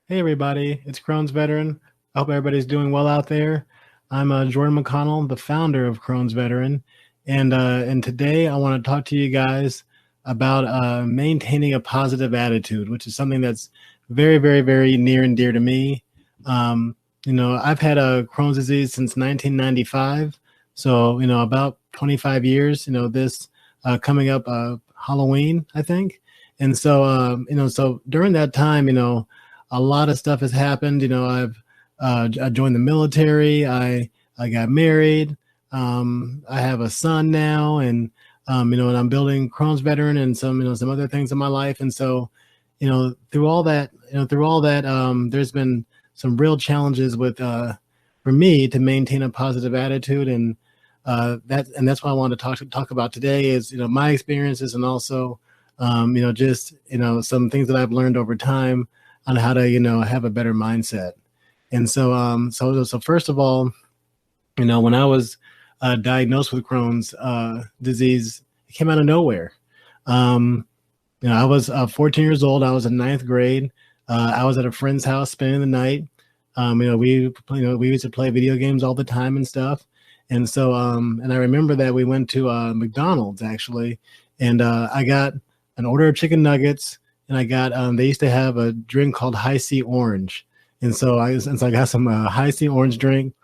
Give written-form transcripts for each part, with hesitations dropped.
Hey everybody, it's Crohn's Veteran. I hope everybody's doing well out there. I'm Jordan McConnell, the founder of Crohn's Veteran, and today I want to talk to you guys about maintaining a positive attitude, which is something that's very near and dear to me. I've had a Crohn's disease since 1995, so about 25 years. This coming up Halloween, I think, and so during that time, a lot of stuff has happened. I joined the military. I got married. I have a son now, and I'm building Crohn's Veteran and some other things in my life. And so, through all that, there's been some real challenges with for me to maintain a positive attitude, and that's what I want to talk about today is my experiences and also just some things that I've learned over time on how to have a better mindset. And so first of all, when I was diagnosed with Crohn's disease, it came out of nowhere. um I was 14 years old. I was in ninth grade. I was at a friend's house spending the night. We used to play video games all the time and stuff. And I remember that we went to McDonald's actually, and I got an order of chicken nuggets, and I got they used to have a drink called High C Orange, and so I got some High C Orange drink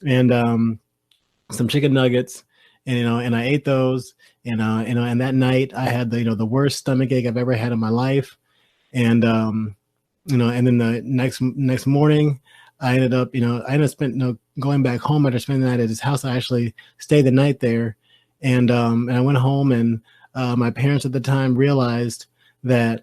and some chicken nuggets, and I ate those, and that night I had the worst stomach ache I've ever had in my life, and and then the next morning I ended up spent going back home after spending the night at his house. I actually stayed the night there, and I went home, and my parents at the time realized that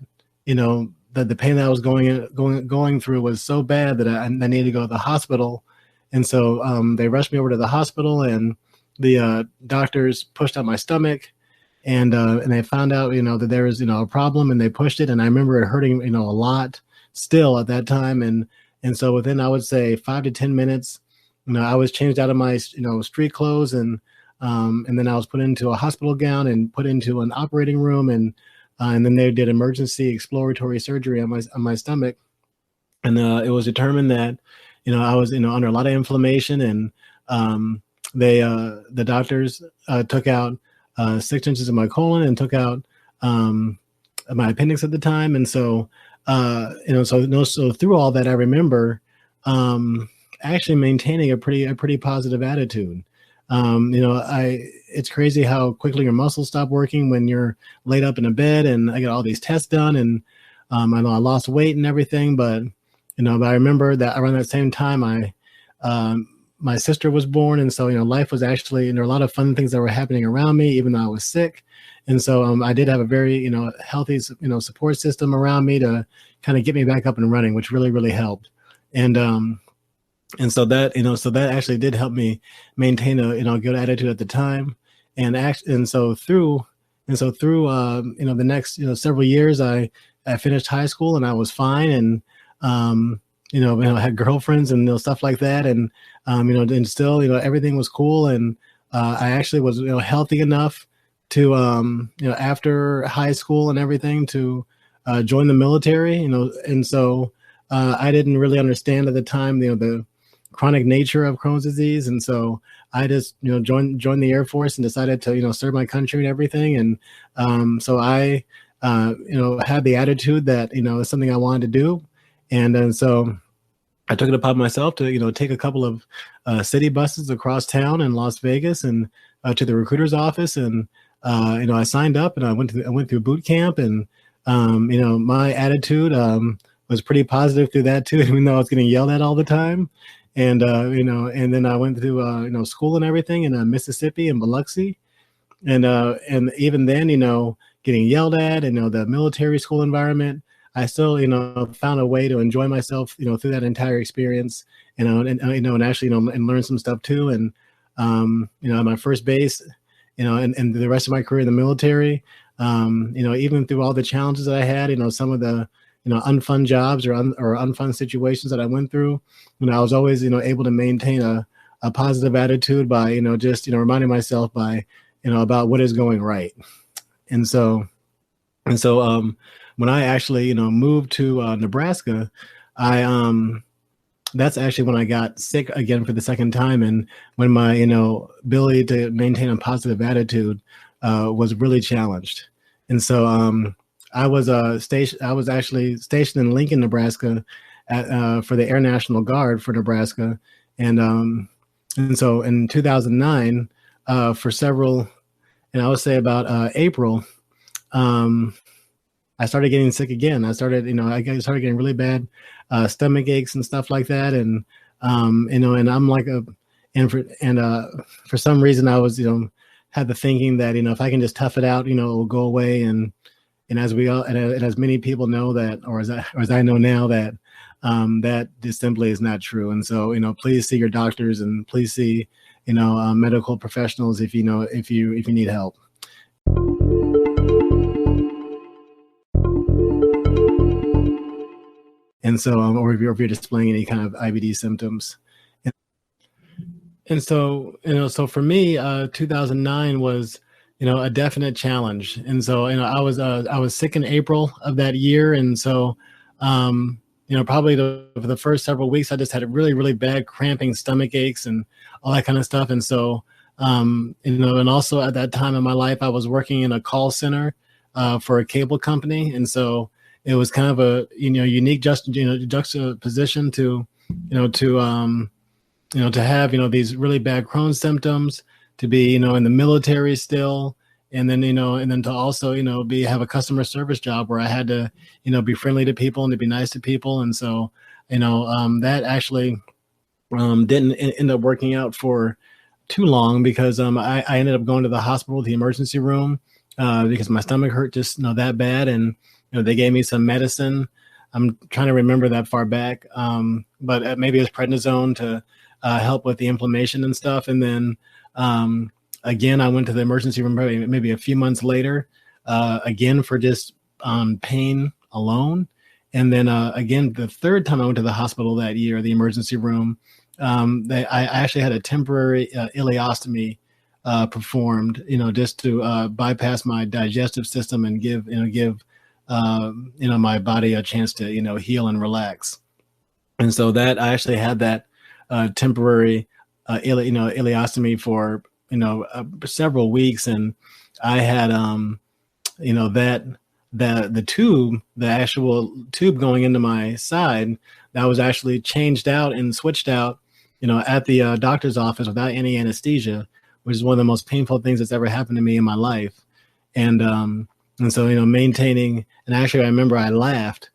that the pain that I was going through was so bad that I needed to go to the hospital. And so they rushed me over to the hospital, and the doctors pushed out my stomach, and they found out that there was a problem, and they pushed it, and I remember it hurting a lot still at that time. And so within, I would say, 5 to 10 minutes, I was changed out of my street clothes, and then I was put into a hospital gown and put into an operating room, and then they did emergency exploratory surgery on my stomach. And it was determined that I was under a lot of inflammation, and the doctors took out 6 inches of my colon and took out my appendix at the time. And so so through all that, I remember actually maintaining a pretty positive attitude. It's crazy how quickly your muscles stop working when you're laid up in a bed. And I got all these tests done, and I know I lost weight and everything, but I remember that around that same time, my sister was born, and so life was actually, and there were a lot of fun things that were happening around me, even though I was sick. And so I did have a very healthy support system around me to kind of get me back up and running, which really helped. And so that actually did help me maintain a good attitude at the time. And through the next several years, I finished high school, and I was fine, and I had girlfriends and stuff like that, and still everything was cool, and I actually was healthy enough to after high school and everything to join the military. And so I didn't really understand at the time the chronic nature of Crohn's disease, and so I just joined the Air Force and decided to serve my country and everything. And so I had the attitude that it's something I wanted to do. And so I took it upon myself to take a couple of city buses across town in Las Vegas, and to the recruiter's office, and I signed up, and I went through boot camp, and my attitude was pretty positive through that too, even though I was getting yelled at all the time. And then I went through school and everything in Mississippi and Biloxi, and even then getting yelled at, and the military school environment, I still found a way to enjoy myself through that entire experience, and actually and learn some stuff too. And at my first base, and the rest of my career in the military, even through all the challenges that I had, some of the unfun jobs or unfun situations that I went through, I was always able to maintain a positive attitude by just reminding myself by about what is going right. And so when I actually moved to Nebraska, I that's actually when I got sick again for the second time, and when my ability to maintain a positive attitude was really challenged. And so I was actually stationed in Lincoln, Nebraska, for the Air National Guard for Nebraska, and so in 2009, for several, and I would say about April, um, I started getting sick again. I started getting really bad stomach aches and stuff like that, and I'm like for some reason I was had the thinking that if I can just tough it out, it will go away, and as we all and as many people know that, or as I know now that that just simply is not true. And so please see your doctors and please see medical professionals if you need help. And so, or if you're displaying any kind of IBD symptoms. And so, so for me, 2009 was, a definite challenge. And so, I was sick in April of that year. And so, probably for the first several weeks, I just had a really, really bad cramping stomach aches and all that kind of stuff. And so, and also at that time in my life, I was working in a call center for a cable company. And so it was kind of a, unique juxtaposition to, to have, these really bad Crohn's symptoms, to be, in the military still. And then, and then to also, have a customer service job where I had to, be friendly to people and to be nice to people. And so, that actually didn't end up working out for too long because I ended up going to the hospital, the emergency room, because my stomach hurt just that bad. And, they gave me some medicine. I'm trying to remember that far back, but maybe it was prednisone to help with the inflammation and stuff. And then again, I went to the emergency room maybe a few months later, again for just pain alone. And then again, the third time I went to the hospital that year, the emergency room, I actually had a temporary ileostomy performed, just to bypass my digestive system and give my body a chance to heal and relax. And so that I actually had that temporary ileostomy for several weeks, and I had the tube, the actual tube going into my side, that was actually changed out and switched out at the doctor's office without any anesthesia, which is one of the most painful things that's ever happened to me in my life. And so, maintaining, and actually I remember I laughed,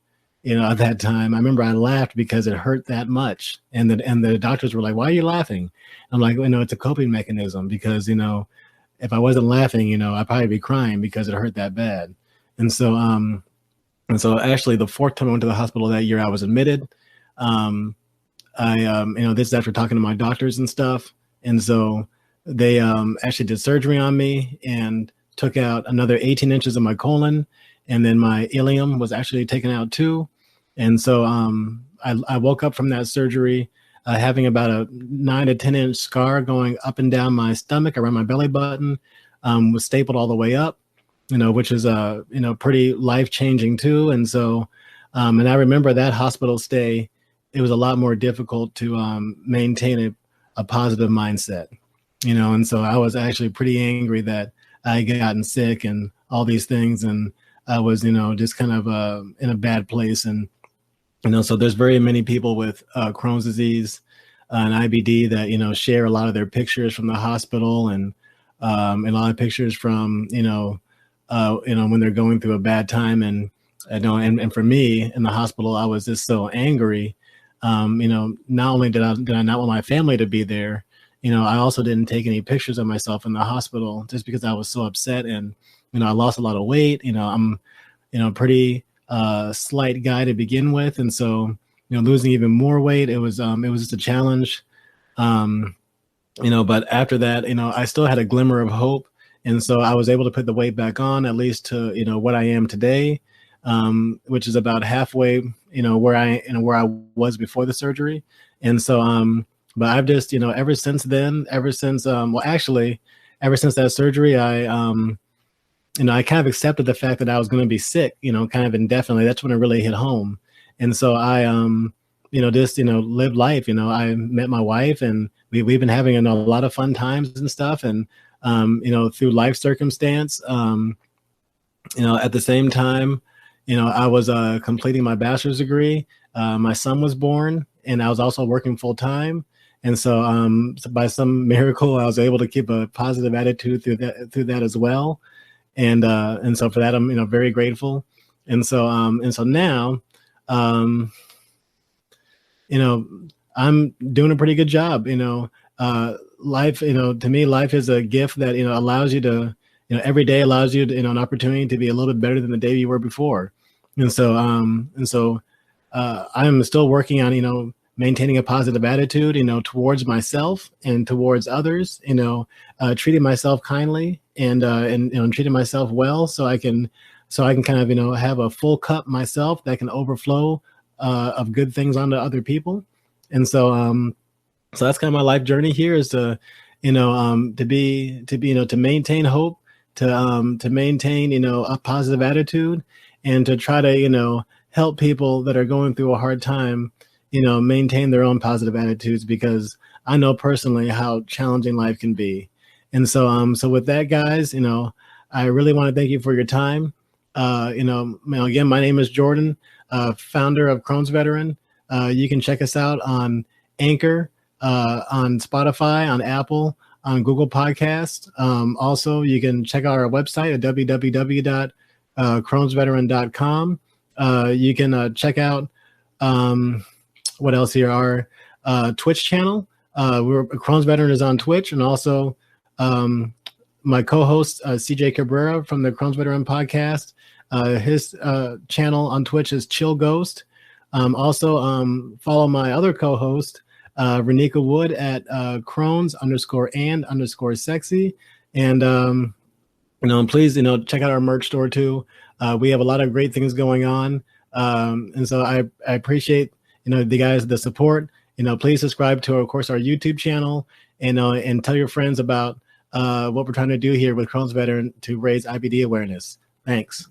at that time. I remember I laughed because it hurt that much. And the doctors were like, "Why are you laughing?" I'm like, it's a coping mechanism because, if I wasn't laughing, I'd probably be crying because it hurt that bad. And so actually the fourth time I went to the hospital that year, I was admitted. This is after talking to my doctors and stuff. And so they actually did surgery on me and took out another 18 inches of my colon, and then my ileum was actually taken out too. And so I woke up from that surgery having about a 9 to 10 inch scar going up and down my stomach around my belly button, was stapled all the way up, which is pretty life changing too. And so, and I remember that hospital stay, it was a lot more difficult to maintain a positive mindset, and so I was actually pretty angry that I had gotten sick and all these things, and I was, just kind of in a bad place. And, so there's very many people with Crohn's disease and IBD that, share a lot of their pictures from the hospital and a lot of pictures from, when they're going through a bad time. And, and for me in the hospital, I was just so angry. Not only did I not want my family to be there, I also didn't take any pictures of myself in the hospital just because I was so upset. And, I lost a lot of weight. I'm, pretty slight guy to begin with. And so, losing even more weight, it was just a challenge. But after that, I still had a glimmer of hope. And so I was able to put the weight back on, at least to, what I am today, which is about halfway, where I was before the surgery. And so, but I've just, ever since then, ever since that surgery, I kind of accepted the fact that I was going to be sick, kind of indefinitely. That's when it really hit home. And so I, just, live life. I met my wife, and we've been having a lot of fun times and stuff. And, through life circumstance, at the same time, I was completing my bachelor's degree. My son was born, and I was also working full time. And so by some miracle, I was able to keep a positive attitude through that as well. And so for that, I'm, very grateful. And so now, I'm doing a pretty good job. Life, to me, life is a gift that, allows you to, every day allows you to, an opportunity to be a little bit better than the day you were before. And so I'm still working on, maintaining a positive attitude, towards myself and towards others, treating myself kindly and treating myself well, so I can kind of, have a full cup myself that can overflow of good things onto other people. And so that's kind of my life journey here, is to to maintain hope, to maintain, a positive attitude, and to try to, help people that are going through a hard time, maintain their own positive attitudes, because I know personally how challenging life can be. And so, so with that, guys, I really want to thank you for your time. Again, my name is Jordan, founder of Crohn's Veteran. You can check us out on Anchor, on Spotify, on Apple, on Google Podcasts. Also, you can check out our website at www.crohnsveteran.com. You can check out what else here? Our Twitch channel. Crohn's Veteran is on Twitch, and also my co-host CJ Cabrera from the Crohn's Veteran podcast. His channel on Twitch is Chill Ghost. Also, follow my other co-host, Renika Wood, at Crohn's_and_sexy. And please, check out our merch store too. We have a lot of great things going on. And so I appreciate, the guys, the support. Please subscribe to, of course, our YouTube channel, and tell your friends about what we're trying to do here with Crohn's Veteran to raise IBD awareness. Thanks.